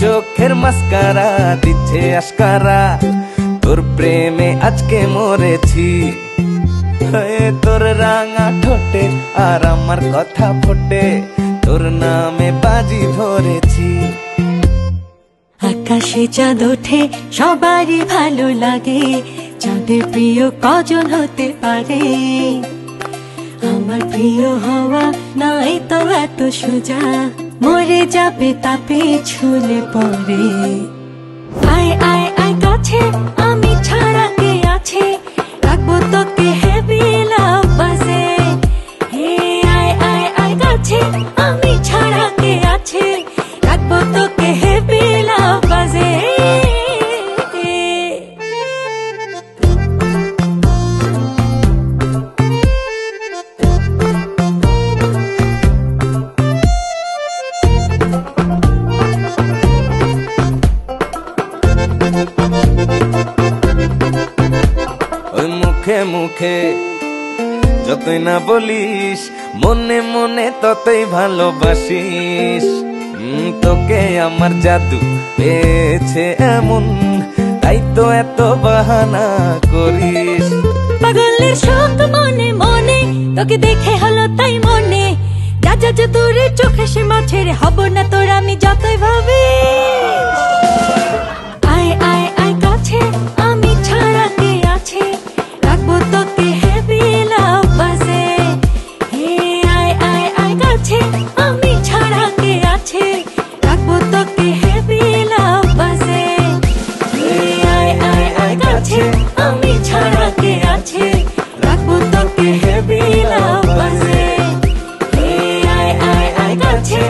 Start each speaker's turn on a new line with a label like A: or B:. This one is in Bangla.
A: চোখের মাস্কারা দিচ্ছে আস্কারা, তোর প্রেমে আজকে মরেছি। তোর রাঙা ঠোঁটে আর আমার কথা ফোটে, তোর নামে বাজি ধরেছি।
B: আকাশে চাঁদ ওঠে সবারই ভালো লাগে, চাঁদের প্রিয় কজন হতে পারে? আমার প্রিয় হওয়া নাই তো এত সোজা, মরে যাবে তাপে ছুলে পড়ে। আয় আয় আয় কাছে, আমি ছাড়া কে আছে, রাখবো তোকে হেভি লাভ বাজে। হে আয় আয় আয় কাছে, আমি ছাড়া কে আছে, রাখবো তোকে হেভি লাভ বাজে।
A: ওই মুখে মুখে যতই না বলিস, মনে মনে ততই ভালোবাসিস। তোকে আমার জাদু পেয়েছে এমন, তাই তো এত বাহানা করিস।
B: পাগলের শখ মনে মনে, তোকে দেখে হলো তাই মনে, যা যা যা দূরে চোখে সে মাছের হব না তোর আমি যতই ভাবি। আয় আয় আয় কাছে, আমি ছাড়া কে আছে, রাখবো তোকে হেভি লাভ বাজে। হে আয় আয় আয় কাছে, আমি ছাড়া কে আছে, রাখবো তোকে হেভি লাভ বাজে। হে আয় আয় আয় কাছে, আমি ছাড়া কে আছে, রাখবো তোকে হেভি লাভ বাজে। হে আয় আয় আয় কাছে।